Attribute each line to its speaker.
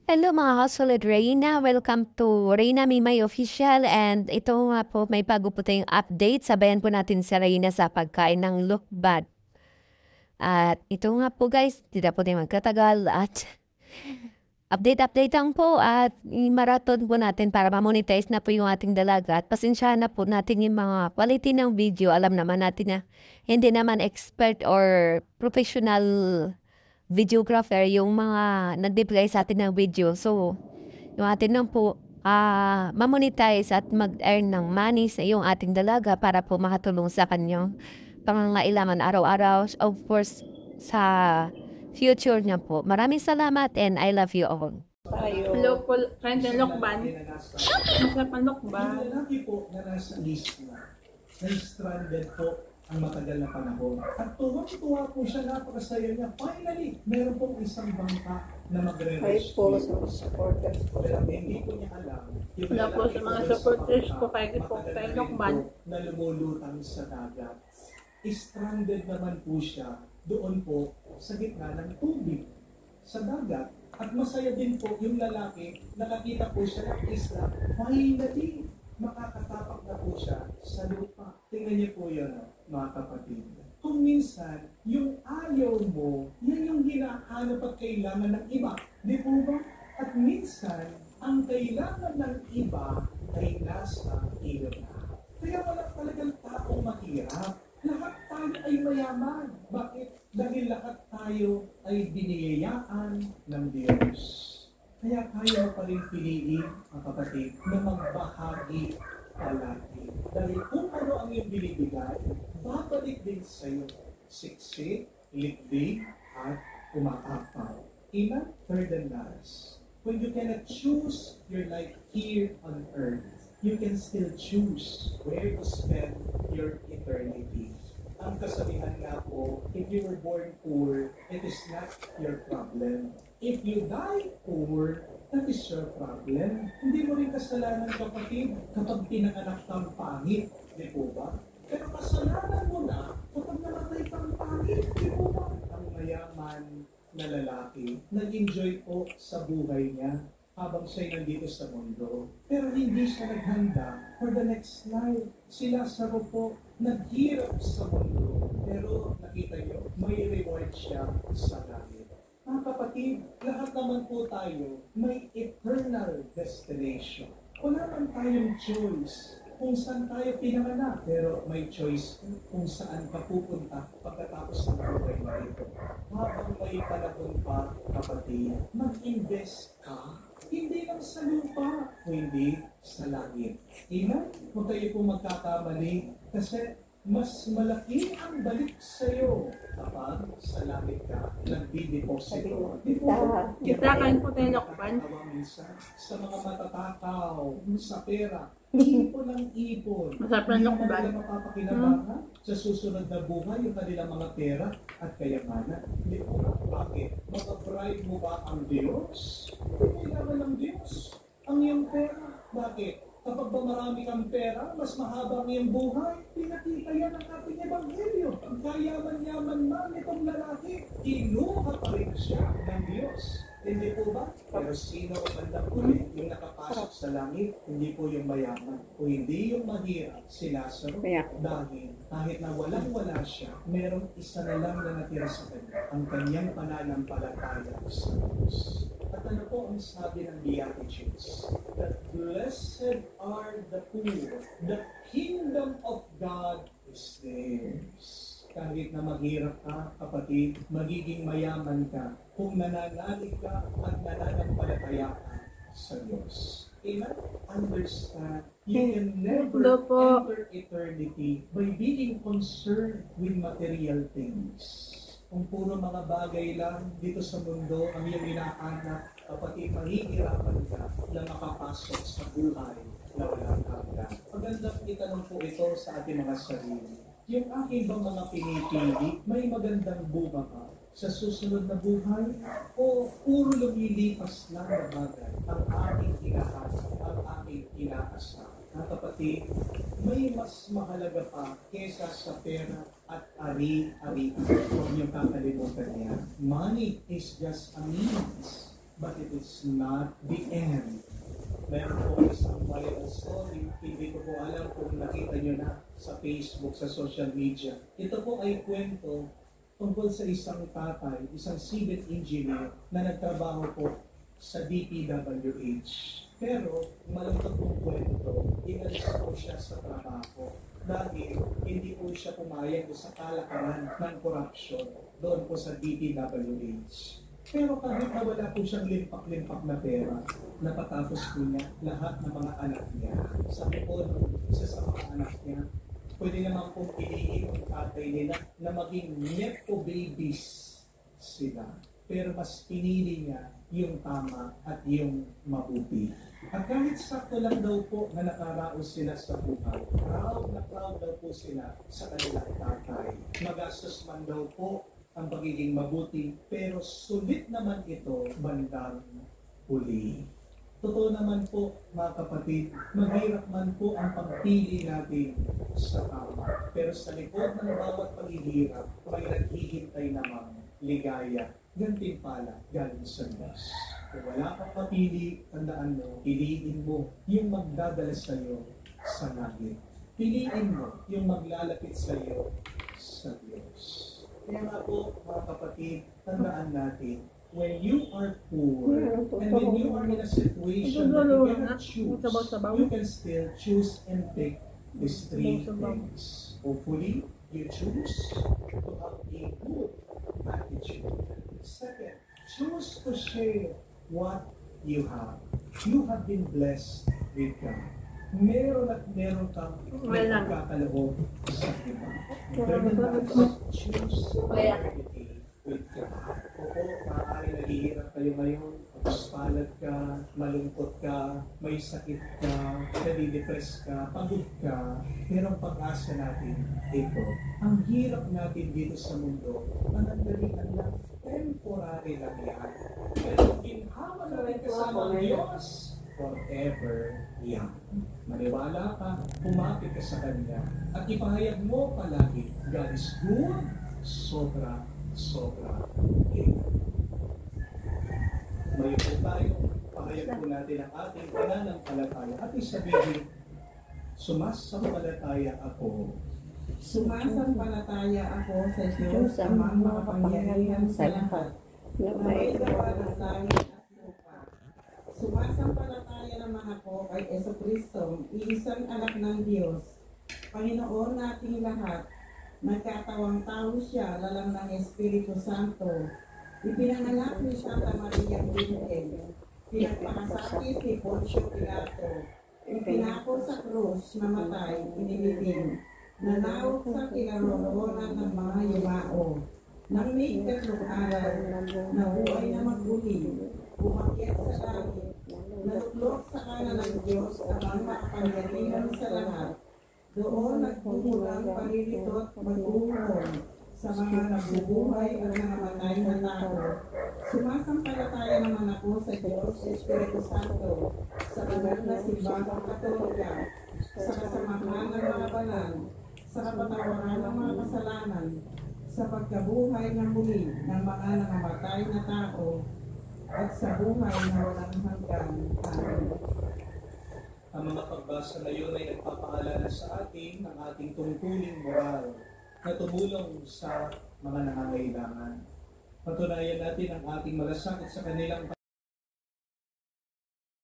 Speaker 1: Hello mga kasulid Reyna, welcome to Reyna Mimay Official and ito nga po may bago po tayong update. Sabayan po natin si Reyna sa pagkain ng lukbat. At ito nga po guys, hindi na po tayo magkatagal at update lang po at i-marathon po natin para ma-monetize na po yung ating dalaga at pasensyahan na po natin yung mga quality ng video. Alam naman natin na hindi naman expert or professional videographer yung mga nagbibigay sa atin ng video. So, yung atin lang po ma-monetize at mag-earn ng money sa yung ating dalaga para po makatulong sa kanyang pangangailangan araw-araw. Of course, sa future niya po. Maraming salamat and I love you all.
Speaker 2: Hello po, friends ng Lokban. Masarap ang Lokban.
Speaker 3: Yung lalaki po na nasa list na stranded po ang matagal na panahon. At tuwang-tuwa po siya, napakasaya niya. Finally, meron pong isang bangka na magre-rescue.
Speaker 4: Hi po sa mga supporters ko.
Speaker 3: Pero hindi po niya alam. Yung
Speaker 2: Hello po sa mga supporters ko kay Lokban.
Speaker 3: Na lumulutang sa dagat. Stranded naman po siya doon po sa gitna ng tubig sa dagat. At masaya din po yung lalaki, nakakita po siya ng isla. Finally, makakatapak na po siya sa lupa. Tingnan niyo po yun, mga kapatid. Kung minsan, yung ayaw mo, yan yung hinahanap at kailangan ng iba. Di po ba? At minsan, ang kailangan ng iba ay nasa iyo na. Kaya wala talagang taong mahirap. Lahat tayo ay mayaman. Bakit? Dahil lahat tayo ay biniyayaan ng Diyos. Kaya kaya mo pa rin piliin, mga kapatid, na magbahagi palagi. Dahil kung ano ang iyong binibigay, babalik din sa iyo. Siksik, ligdig, at umaapaw. Amen? Third and last. When you cannot choose your life here on earth, you can still choose where to spend your eternity. Ang kasabihan nga po, if you were born poor, it is not your problem. If you die poor, that is your problem. Hindi mo rin kasalanan, kapatid, kapag pinanganak kang pangit. Di po ba? Pero kasalanan mo na kapag namatay kang pangit. Di po ba? Ang mayaman na lalaki, nag-enjoy po sa buhay niya habang siya'y nandito sa mundo. Pero hindi siya naghanda for the next life. Si Lazaro po, naghirap sa mundo. Pero nakita niyo, may reward siya sa langit. Mga kapatid, lahat naman po tayo may eternal destination. Wala man tayong choice kung saan tayo pinanganak. Pero may choice kung saan ka pupunta pagkatapos ng buhay na ito. Habang may panahon pa, kapatid, mag-invest ka. Hindi lang sa lupa, kundi sa langit. Amen? Huwag kayo po magkakamali kasi mas malaki ang balik sa iyo kapag sa langit ka nagdideposito.
Speaker 2: Kita kain po tayo Lokban.
Speaker 3: Minsan, sa mga matatakaw, sa pera, ipon ng ipon.
Speaker 2: Masarap ng
Speaker 3: Hindi
Speaker 2: Lokban.
Speaker 3: naman nila mapapakinabangan sa susunod na buhay yung kanilang mga pera at kayamanan. Hindi po ba? Bakit? Mag-bribe mo ba ang Diyos? Hindi naman ng Diyos ang iyong pera. Bakit? Kapag ba marami kang pera, mas mahaba ang iyong buhay, pinakita yan ang ating ebanghelyo. Ang kayaman-yaman man itong lalaki, kinuha pa rin siya ng Diyos. Hindi po ba? Pero sino ang bandang uli? Yung nakapasok sa langit, hindi po yung mayaman. O hindi yung mahirap, si Lazaro. Dahil kahit na walang-wala siya, merong isa na lang na natira sa kanya. Ang kanyang pananampalataya sa Diyos. At ano po ang sabi ng Beatitudes? That blessed are the poor. The kingdom of God is theirs. Kahit na maghirap ka, kapatid, magiging mayaman ka kung nananalig ka at nananampalataya ka sa Diyos. Amen? Understand, you can never enter eternity by being concerned with material things. Kung puro mga bagay lang dito sa mundo ang iyong inaanap, kapatid, mahihirapan ka na makapasok sa buhay na walang hanggan. Magandang itanong po ito sa ating mga sarili. Yung aking bang mga pinipili, may magandang bunga ka sa susunod na buhay? O puro lumilipas lang na bagay ang aking hinahanap, ang aking inaasal? Kapatid, may mas mahalaga pa kesa sa pera at ari-ari. Huwag niyong kakalimutan niya. Money is just a means but it is not the end. Meron po isang viral story, hindi ko po alam kung nakita nyo na sa Facebook, sa social media. Ito po ay kwento tungkol sa isang tatay, isang civil engineer na nagtrabaho po sa DPWH. Pero malungkot pong kwento, inalis po siya sa trabaho dahil hindi po siya pumayag sa kalakaran ng corruption doon po sa DPWH. Pero kahit na wala po siyang limpak-limpak na pera, napatapos po niya lahat ng mga anak niya. Sabi po ng isa sa mga anak niya, pwede naman pong piliin ang tatay nila na maging nepo babies sila. Pero mas pinili niya yung tama at yung mabuti. At kahit sakto lang daw po na nakaraos sila sa buhay, proud na proud daw po sila sa kanilang tatay. Magastos man daw po ang pagiging mabuti, pero sulit naman ito bandang huli. Totoo naman po, mga kapatid, maghirap man po ang pagpili natin sa tama. Pero sa likod ng bawat paghihirap, may naghihintay namang ligaya, gantimpala galing sa Diyos. Kung wala kang mapili, tandaan mo, piliin mo yung magdadala sa iyo sa langit. Piliin mo yung maglalapit sa iyo sa Diyos. Kaya nga po, mga kapatid, tandaan natin, when you are poor, and when you are in a situation that you cannot choose, you can still choose and pick these three things. Hopefully, you choose to have a good attitude. Second, choose to share what you have. You have been blessed with God. Meron at meron kang pagkakaloob sa iba. Choose everything with God. Opo, maaari naghihirap kayo ngayon, palad ka, malungkot ka, may sakit ka, nadidepress ka, pagod ka, pero ang pag-asa natin ito. Ang hirap natin dito sa mundo, panandalian lang, temporary lang yan. Pero ginhawa na rin kasama ng Diyos, forever yan. Maniwala ka, kumapit ka sa Kanya, at ipahayag mo palagi, God is good, sobra, sobra. Ngayon po tayo, pahayag po natin ang ating pananampalataya at isabihin, sumasampalataya ako.
Speaker 4: Sumasampalataya ako sa Diyos, amang makapangyarihan sa lahat, na may gawa ng langit at lupa. Sumasampalataya naman ako kay Jesucristo, iisang anak ng Diyos, Panginoon nating lahat. Nagkatawang tao siya, lalang ng Espiritu Santo. Ipinanganak ni Santa Maria Virgen. Pinagpakasakit ni Poncio Pilato. Ipinako sa krus, namatay, inilibing. Nanawag sa kinaroroonan ng mga yumao. Nang may ikatlong araw, nabuhay na maguli, umakyat sa langit, naluklok sa kanan ng Diyos amang makapangyarihan sa lahat. Doon nagtumulang paririto at mag-uuhon sa mga nabubuhay at mga matay na tao. Sumasampalataya naman ako sa Diyos, Espiritu Santo, sa banal na simbahang Katolika, sa kasamahan ng mga banal, sa kapatawaran ng mga kasalanan, sa pagkabuhay ng muli ng mga nangamatay na tao, at sa buhay na walang hanggan. Amen.
Speaker 3: Ang mga pagbasa na yun ay nagpapaalala sa atin ng ating tungkuling moral na tumulong sa mga nangangailangan. Patunayan natin ang ating malasakit sa kanilang